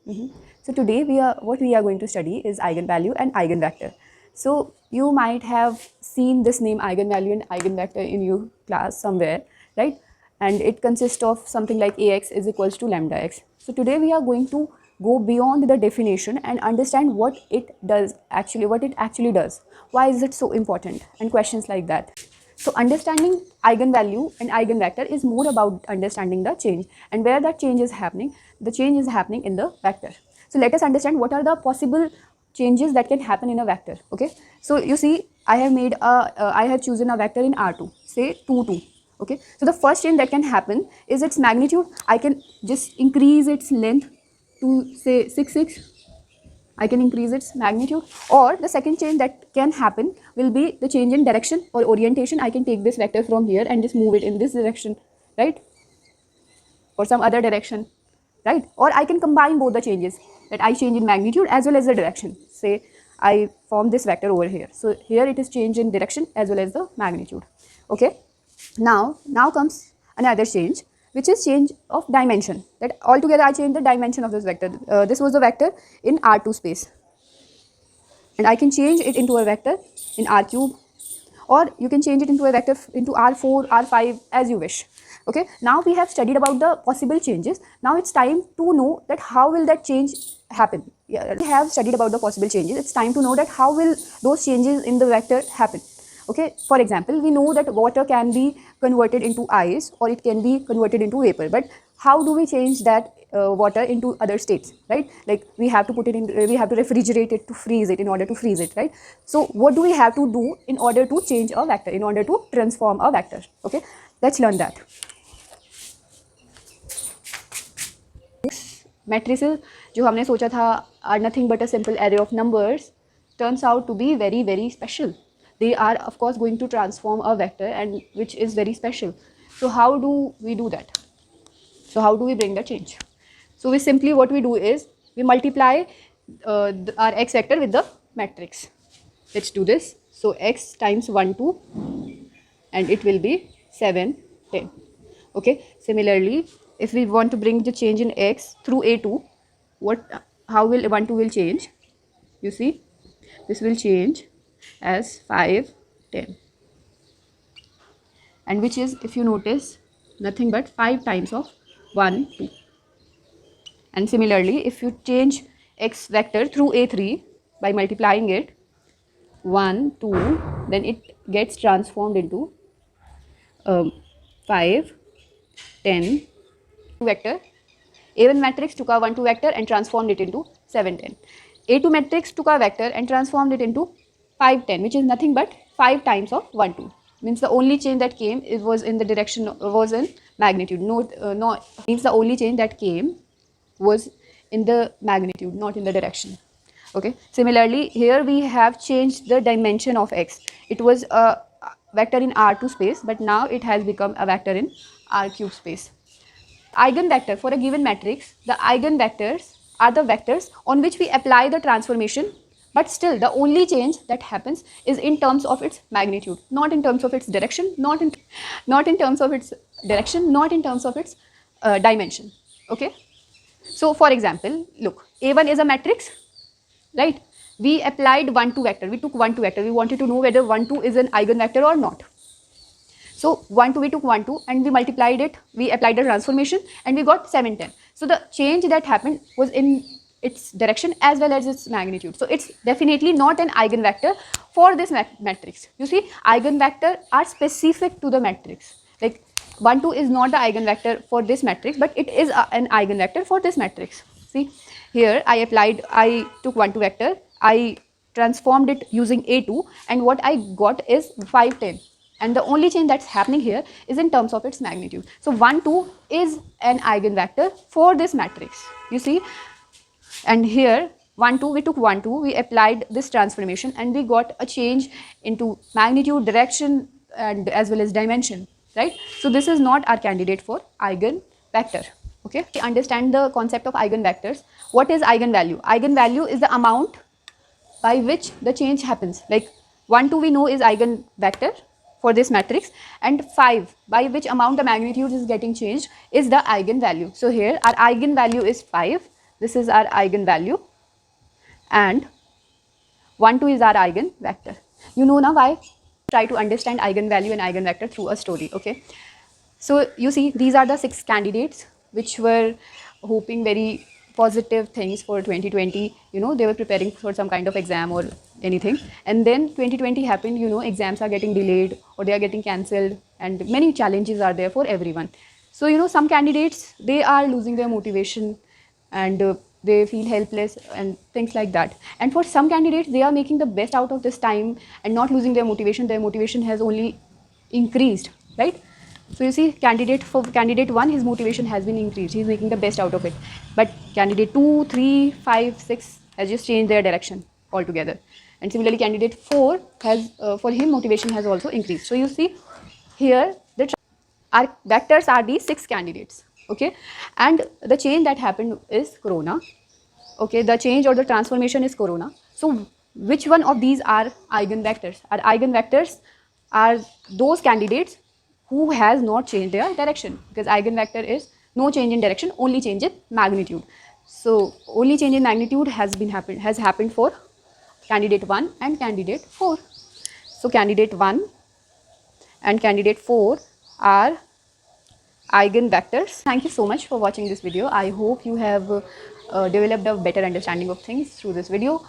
So today what we are going to study is eigenvalue and eigenvector. So you might have seen this name eigenvalue and eigenvector in your class somewhere, right? And it consists of something like ax is equals to lambda x. So today we are going to go beyond the definition and understand what it actually does. Why is it so important? And questions like that. So understanding eigenvalue and eigenvector is more about understanding the change, and where that change is happening. The change is happening in the vector. So let us understand what are the possible changes that can happen in a vector. Okay, so you see I have chosen a vector in R2, say 2 2. Okay, so the first change that can happen is its magnitude. I can just increase its length to say 6 6. I can increase its magnitude, or the second change that can happen will be the change in direction or orientation. I can take this vector from here and just move it in this direction, right, or some other direction, right? Or I can combine both the changes, that I change in magnitude as well as the direction. Say I form this vector over here, so here it is change in direction as well as the magnitude. Okay, now comes another change, which is change of dimension, that altogether I change the dimension of this vector. This was a vector in R2 space, and I can change it into a vector in R cube, or you can change it into a vector into R4, R5 as you wish. Okay, now we have studied about the possible changes. Now it's time to know that how will that change happen. Yeah, we have studied about the possible changes. It's time to know that how will those changes in the vector happen. Okay, for example, we know that water can be converted into ice or it can be converted into vapor, but how do we change that water into other states, right? Like we have to put it in, we have to refrigerate it to freeze it in order to freeze it, right? So what do we have to do in order to change a vector, in order to transform a vector? Okay, let's learn that. Matrices जो हमने सोचा था are nothing but a simple array of numbers turns out to be very very special. They are of course going to transform a vector, and which is very special. So how do we do that? So how do we bring the change? So we simply, what we do is we multiply our x vector with the matrix. Let's do this. So x times 1 2, and it will be 7 10. Okay, similarly if we want to bring the change in x through a2, how will 1 2 will change? You see, this will change as 5 10, and which is, if you notice, nothing but 5 times of 1 2. And similarly if you change x vector through a3 by multiplying it 1 2, then it gets transformed into 5 10 vector. A1 matrix took a 1 2 vector and transformed it into 7 10. A2 matrix took a vector and transformed it into 5 10, which is nothing but 5 times of 1 2. Means the only change that came, it was in the direction, was in magnitude. Means the only change that came was in the magnitude, not in the direction. Okay, similarly here we have changed the dimension of x. It was a vector in R2 space, but now it has become a vector in R cube space. Eigenvector for a given matrix, the eigenvectors are the vectors on which we apply the transformation, but still the only change that happens is in terms of its magnitude, not in terms of its direction, not in terms of its direction, not in terms of its dimension. Okay, so for example, look, A1 is a matrix, right? We applied 1 2 vector, we took 1 2 vector, we wanted to know whether 1 2 is an eigenvector or not. So 1 2, we took 1 2 and we multiplied it, we applied the transformation and we got 7 10. So the change that happened was in its direction as well as its magnitude. So it's definitely not an eigenvector for this matrix. You see, eigenvector are specific to the matrix. Like 1 2 is not the eigenvector for this matrix, but it is an eigenvector for this matrix. See, here I took 1 2 vector, I transformed it using A2, and what I got is 5 10. And the only change that's happening here is in terms of its magnitude. So 1 2 is an eigenvector for this matrix. You see, and here 1 2, we took 1 2, we applied this transformation and we got a change into magnitude, direction, and as well as dimension, right? So this is not our candidate for eigenvector. Okay, we understand the concept of eigenvectors. What is eigenvalue? Eigenvalue is the amount by which the change happens. Like 1 2 we know is eigenvector for this matrix, and 5 by which amount the magnitude is getting changed is the eigenvalue. So here our eigenvalue is 5, this is our eigenvalue, and 1, 2 is our eigenvector. You know now why? Try to understand eigenvalue and eigenvector through a story, okay? So you see, these are the 6 candidates which were hoping very positive things for 2020. You know, they were preparing for some kind of exam or anything. And then 2020 happened, you know, exams are getting delayed or they are getting cancelled, and many challenges are there for everyone. So, you know, some candidates, they are losing their motivation, and they feel helpless and things like that. And for some candidates, they are making the best out of this time and not losing their motivation. Their motivation has only increased, right? So you see, candidate 1, his motivation has been increased. He's making the best out of it. But candidate 2, 3, 5, 6 has just changed their direction altogether. And similarly, candidate 4 has, for him, motivation has also increased. So you see, here our vectors are these 6 candidates, okay? And the change that happened is corona, okay? The change or the transformation is corona. So which one of these are eigenvectors? Our eigenvectors are those candidates who has not changed their direction, because eigenvector is no change in direction, only change in magnitude. So only change in magnitude has happened for candidate 1 and candidate 4. So candidate 1 and candidate 4 are eigenvectors. Thank you so much for watching this video. I hope you have developed a better understanding of things through this video.